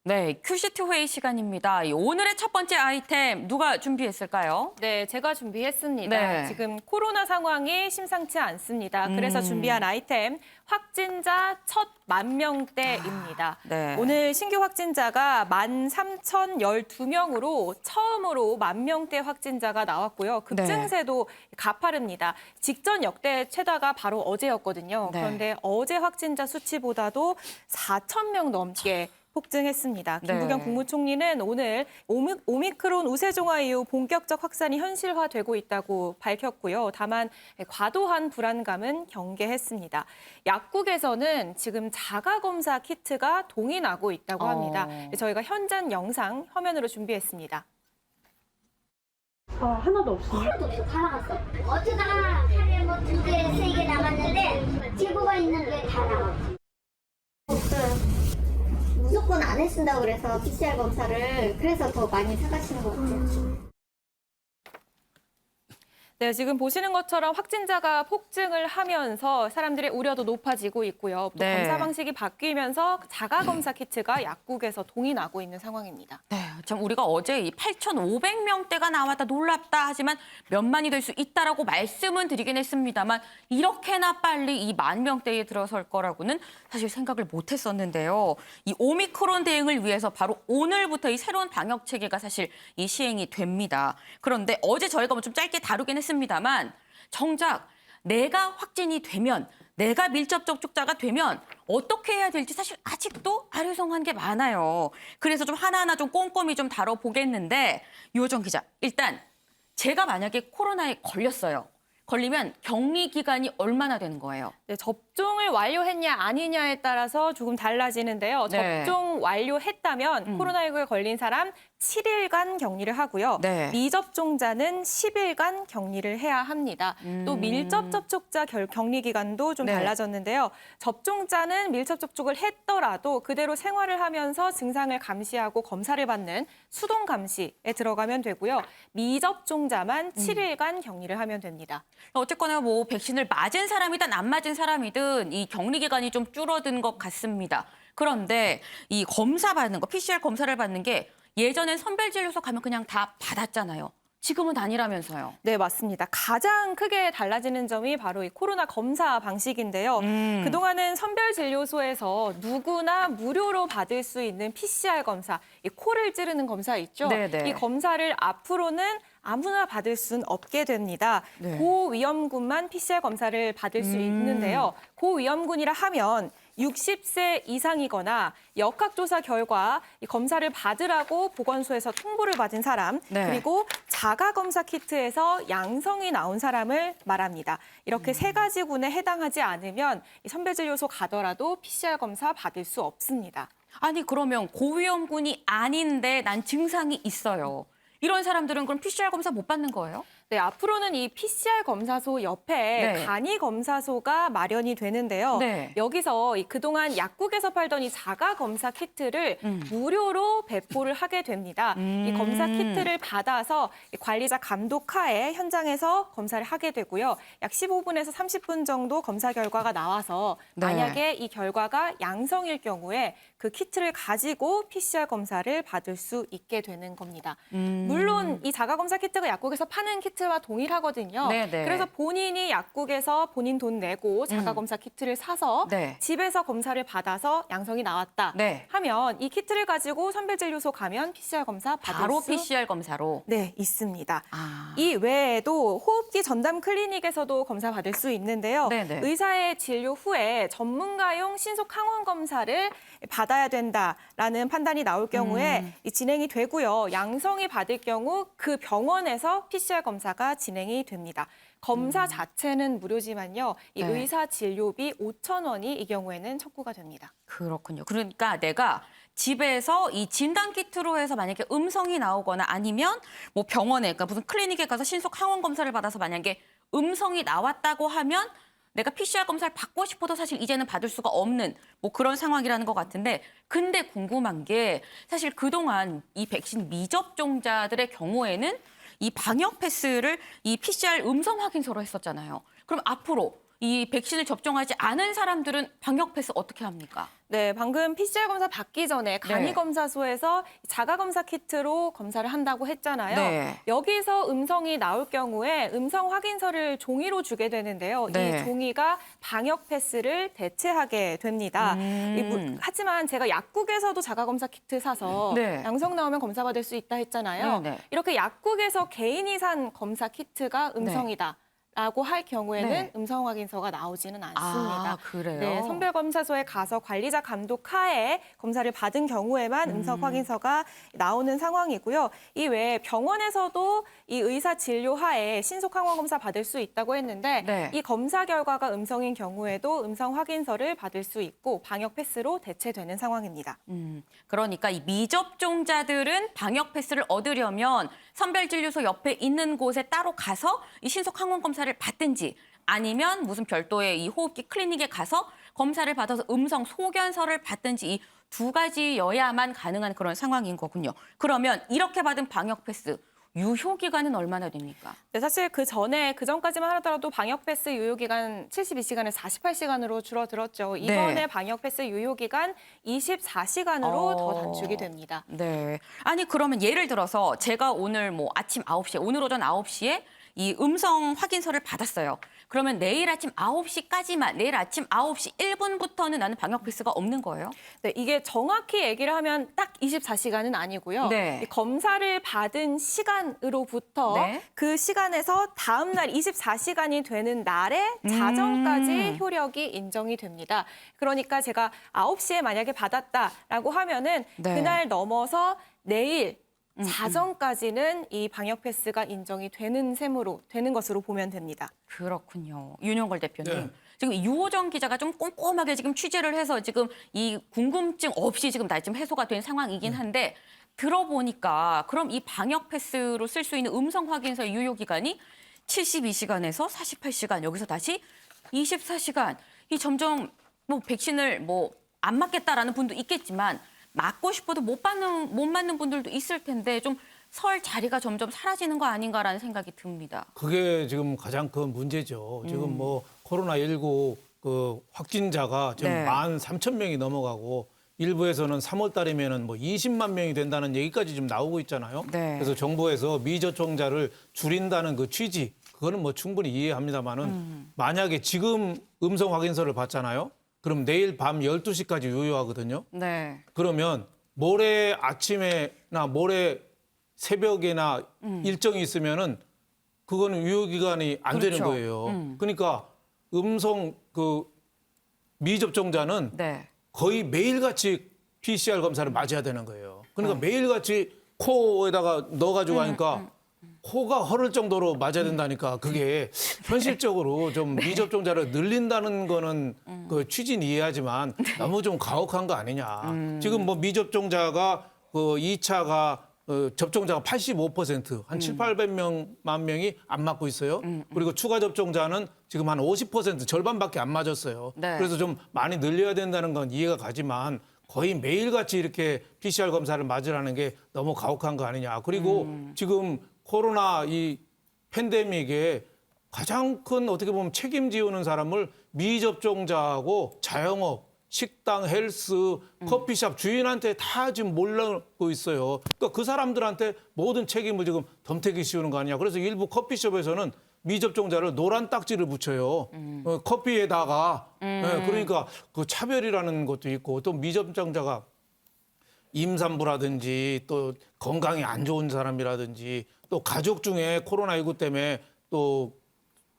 네, 큐시트 회의 시간입니다. 오늘의 첫 번째 아이템 누가 준비했을까요? 네, 제가 준비했습니다. 네. 지금 코로나 상황이 심상치 않습니다. 그래서 준비한 아이템, 확진자 첫 10,000명대입니다. 네. 오늘 신규 확진자가 13,012명으로 처음으로 10,000명대 확진자가 나왔고요. 급증세도 가파릅니다. 직전 역대 최다가 바로 어제였거든요. 네. 그런데 어제 확진자 수치보다도 4,000명 넘게 폭증했습니다. 김부겸 네. 국무총리는 오늘 오미크론 우세종화 이후 본격적 확산이 현실화되고 있다고 밝혔고요. 다만 과도한 불안감은 경계했습니다. 약국에서는 지금 자가검사 키트가 동이 나고 있다고 합니다. 저희가 현장 영상 화면으로 준비했습니다. 하나도 없어요. 하나도 없어. 다 나갔어. 어쩌다가 하루에 뭐 2개, 3개 남았는데 제보가 있는데 다 나갔지. 없어요. 무조건 안 해준다고 그래서 PCR 검사를 그래서 더 많이 사가시는 것 같아요. 네, 지금 보시는 것처럼 확진자가 폭증을 하면서 사람들의 우려도 높아지고 있고요. 또 네. 검사 방식이 바뀌면서 자가검사 키트가 약국에서 동이 나고 있는 상황입니다. 네, 참 우리가 어제 이 8,500명대가 나왔다 놀랍다 하지만 몇만이 될 수 있다라고 말씀은 드리긴 했습니다만 이렇게나 빨리 이 10,000명대에 들어설 거라고는 사실 생각을 못 했었는데요. 이 오미크론 대응을 위해서 바로 오늘부터 이 새로운 방역 체계가 사실 이 시행이 됩니다. 그런데 어제 저희가 뭐 좀 짧게 다루긴 했습니다만 정작 내가 확진이 되면 내가 밀접 접촉자가 되면 어떻게 해야 될지 사실 아직도 아리송한 게 많아요. 그래서 좀 하나하나 좀 꼼꼼히 좀 다뤄보겠는데 유호정 기자, 일단 제가 만약에 코로나에 걸렸어요. 걸리면 격리 기간이 얼마나 되는 거예요? 네, 접종을 완료했냐 아니냐에 따라서 조금 달라지는데요. 네. 접종 완료했다면 코로나19에 걸린 사람 7일간 격리를 하고요. 네. 미접종자는 10일간 격리를 해야 합니다. 또 밀접 접촉자 격리 기간도 좀 네. 달라졌는데요. 접종자는 밀접 접촉을 했더라도 그대로 생활을 하면서 증상을 감시하고 검사를 받는 수동 감시에 들어가면 되고요. 미접종자만 7일간 격리를 하면 됩니다. 어쨌거나 뭐 백신을 맞은 사람이든 안 맞은 사람이든 이 격리 기간이 좀 줄어든 것 같습니다. 그런데 이 검사 받는 거, PCR 검사를 받는 게 예전엔 선별진료소 가면 그냥 다 받았잖아요. 지금은 아니라면서요. 네, 맞습니다. 가장 크게 달라지는 점이 바로 이 코로나 검사 방식인데요. 그동안은 선별진료소에서 누구나 무료로 받을 수 있는 PCR 검사, 이 코를 찌르는 검사 있죠? 네네. 이 검사를 앞으로는 아무나 받을 수는 없게 됩니다. 네. 고위험군만 PCR 검사를 받을 수 있는데요. 고위험군이라 하면 60세 이상이거나 역학조사 결과 이 검사를 받으라고 보건소에서 통보를 받은 사람, 네. 그리고 자가검사 키트에서 양성이 나온 사람을 말합니다. 이렇게 세 가지 군에 해당하지 않으면 이 선별진료소 가더라도 PCR 검사 받을 수 없습니다. 아니 그러면 고위험군이 아닌데 난 증상이 있어요. 이런 사람들은 그럼 PCR 검사 못 받는 거예요? 네, 앞으로는 이 PCR 검사소 옆에 네. 간이 검사소가 마련이 되는데요. 네. 여기서 그동안 약국에서 팔던 이 자가 검사 키트를 무료로 배포를 하게 됩니다. 이 검사 키트를 받아서 이 관리자 감독하에 현장에서 검사를 하게 되고요. 약 15분에서 30분 정도 검사 결과가 나와서 네. 만약에 이 결과가 양성일 경우에 그 키트를 가지고 PCR 검사를 받을 수 있게 되는 겁니다. 물론 이 자가검사 키트가 약국에서 파는 키트와 동일하거든요. 네네. 그래서 본인이 약국에서 본인 돈 내고 자가검사 키트를 사서 네. 집에서 검사를 받아서 양성이 나왔다 네. 하면 이 키트를 가지고 선별진료소 가면 PCR 검사 받을 바로 수 PCR 검사로. 네, 있습니다. 아. 이 외에도 호흡기 전담 클리닉에서도 검사 받을 수 있는데요. 네네. 의사의 진료 후에 전문가용 신속 항원 검사를 받아야 된다라는 판단이 나올 경우에 이 진행이 되고요. 양성이 받을 경우 그 병원에서 PCR 검사가 진행이 됩니다. 검사 자체는 무료지만요. 이 네. 의사 진료비 5,000원이 이 경우에는 청구가 됩니다. 그렇군요. 그러니까 내가 집에서 이 진단 키트로 해서 만약에 음성이 나오거나 아니면 뭐 병원에 그러니까 무슨 클리닉에 가서 신속 항원 검사를 받아서 만약에 음성이 나왔다고 하면 내가 PCR 검사를 받고 싶어도 사실 이제는 받을 수가 없는 뭐 그런 상황이라는 것 같은데 근데 궁금한 게 사실 그동안 이 백신 미접종자들의 경우에는 이 방역 패스를 이 PCR 음성 확인서로 했었잖아요. 그럼 앞으로 이 백신을 접종하지 않은 사람들은 방역 패스 어떻게 합니까? 네, 방금 PCR 검사 받기 전에 간이검사소에서 자가검사 키트로 검사를 한다고 했잖아요. 네. 여기서 음성이 나올 경우에 음성 확인서를 종이로 주게 되는데요. 네. 이 종이가 방역 패스를 대체하게 됩니다. 하지만 제가 약국에서도 자가검사 키트 사서 네. 양성 나오면 검사받을 수 있다 했잖아요. 네, 네. 이렇게 약국에서 개인이 산 검사 키트가 음성이다. 라고 할 경우에는 네. 음성 확인서가 나오지는 않습니다. 아, 그래요? 네, 선별검사소에 가서 관리자 감독 하에 검사를 받은 경우에만 음성 확인서가 나오는 상황이고요. 이 외에 병원에서도 이 의사 진료 하에 신속 항원 검사 받을 수 있다고 했는데 네. 이 검사 결과가 음성인 경우에도 음성 확인서를 받을 수 있고 방역 패스로 대체되는 상황입니다. 그러니까 이 미접종자들은 방역 패스를 얻으려면 선별진료소 옆에 있는 곳에 따로 가서 이 신속 항원 검사를 받든지 아니면 무슨 별도의 이 호흡기 클리닉에 가서 검사를 받아서 음성 소견서를 받든지 이 두 가지여야만 가능한 그런 상황인 거군요. 그러면 이렇게 받은 방역 패스 유효 기간은 얼마나 됩니까? 네, 사실 그 전까지만 하더라도 방역 패스 유효 기간 72시간에서 48시간으로 줄어들었죠. 이번에 네. 방역 패스 유효 기간 24시간으로 더 단축이 됩니다. 네. 아니 그러면 예를 들어서 제가 오늘 뭐 아침 9시에 오늘 오전 9시에 이 음성 확인서를 받았어요. 그러면 내일 아침 9시까지만 내일 아침 9시 1분부터는 나는 방역 패스가 없는 거예요? 네, 이게 정확히 얘기를 하면 딱 24시간은 아니고요. 네. 이 검사를 받은 시간으로부터 네. 그 시간에서 다음 날 24시간이 되는 날에 자정까지 효력이 인정이 됩니다. 그러니까 제가 9시에 만약에 받았다라고 하면은 네. 그날 넘어서 내일 자정까지는 이 방역 패스가 인정이 되는 것으로 보면 됩니다. 그렇군요. 윤용걸 대표님. 네. 지금 유호정 기자가 좀 꼼꼼하게 지금 취재를 해서 지금 이 궁금증 없이 지금 나 지금 해소가 된 상황이긴 한데 들어보니까 그럼 이 방역 패스로 쓸 수 있는 음성 확인서의 유효 기간이 72시간에서 48시간 여기서 다시 24시간. 이 점점 뭐 백신을 뭐 안 맞겠다라는 분도 있겠지만 맞고 싶어도 못 맞는 분들도 있을 텐데 좀 설 자리가 점점 사라지는 거 아닌가라는 생각이 듭니다. 그게 지금 가장 큰 문제죠. 지금 뭐 코로나19 그 확진자가 지금 네. 13,000명이 넘어가고 일부에서는 3월 달이면은 뭐 20만 명이 된다는 얘기까지 지금 나오고 있잖아요. 네. 그래서 정부에서 미접종자를 줄인다는 그 취지, 그거는 뭐 충분히 이해합니다만은 만약에 지금 음성 확인서를 받잖아요. 그럼 내일 밤 12시까지 유효하거든요. 네. 그러면 모레 아침에나 모레 새벽에나 일정이 있으면은 그거는 유효기간이 안 되는 그렇죠. 거예요. 그러니까 음성 그 미접종자는 네. 거의 매일같이 PCR 검사를 맞아야 되는 거예요. 그러니까 매일같이 코에다가 넣어가지고 하니까 코가 허를 정도로 맞아야 된다니까 그게 현실적으로 좀 미접종자를 늘린다는 거는 그 취지는 이해하지만 너무 좀 가혹한 거 아니냐. 지금 뭐 미접종자가 그 2차가 접종자가 85%, 한 7,800만 명이 안 맞고 있어요. 그리고 추가 접종자는 지금 한 50% 절반밖에 안 맞았어요. 네. 그래서 좀 많이 늘려야 된다는 건 이해가 가지만 거의 매일같이 이렇게 PCR 검사를 맞으라는 게 너무 가혹한 거 아니냐. 그리고 지금 코로나 이 팬데믹에 가장 큰 어떻게 보면 책임지우는 사람을 미접종자하고 자영업, 식당, 헬스, 커피숍 주인한테 다 지금 몰라고 있어요. 그러니까 그 사람들한테 모든 책임을 지금 덤태기 씌우는 거 아니냐. 그래서 일부 커피숍에서는 미접종자를 노란 딱지를 붙여요. 커피에다가. 네, 그러니까 그 차별이라는 것도 있고 또 미접종자가 임산부라든지 또 건강이 안 좋은 사람이라든지 또 가족 중에 코로나19 때문에 또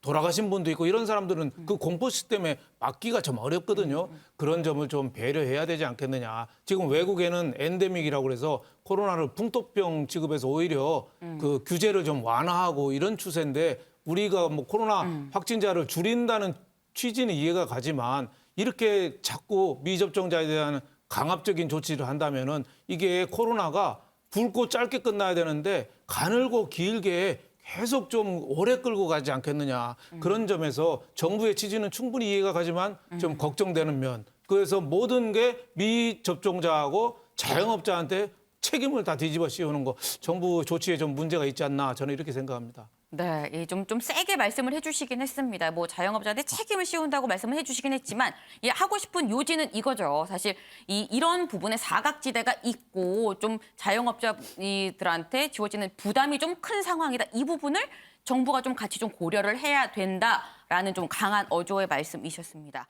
돌아가신 분도 있고 이런 사람들은 그 공포심 때문에 맞기가 좀 어렵거든요. 그런 점을 좀 배려해야 되지 않겠느냐. 지금 외국에는 엔데믹이라고 그래서 코로나를 풍토병 취급해서 오히려 그 규제를 좀 완화하고 이런 추세인데 우리가 뭐 코로나 확진자를 줄인다는 취지는 이해가 가지만 이렇게 자꾸 미접종자에 대한 강압적인 조치를 한다면은 이게 코로나가 굵고 짧게 끝나야 되는데 가늘고 길게 계속 좀 오래 끌고 가지 않겠느냐. 그런 점에서 정부의 취지는 충분히 이해가 가지만 좀 걱정되는 면. 그래서 모든 게 미접종자하고 자영업자한테 책임을 다 뒤집어 씌우는 거 정부 조치에 좀 문제가 있지 않나 저는 이렇게 생각합니다. 네, 좀 세게 말씀을 해주시긴 했습니다. 뭐 자영업자한테 책임을 씌운다고 말씀을 해주시긴 했지만 하고 싶은 요지는 이거죠. 사실 이런 부분에 사각지대가 있고 좀 자영업자들한테 지워지는 부담이 좀 큰 상황이다. 이 부분을 정부가 좀 같이 좀 고려를 해야 된다라는 좀 강한 어조의 말씀이셨습니다.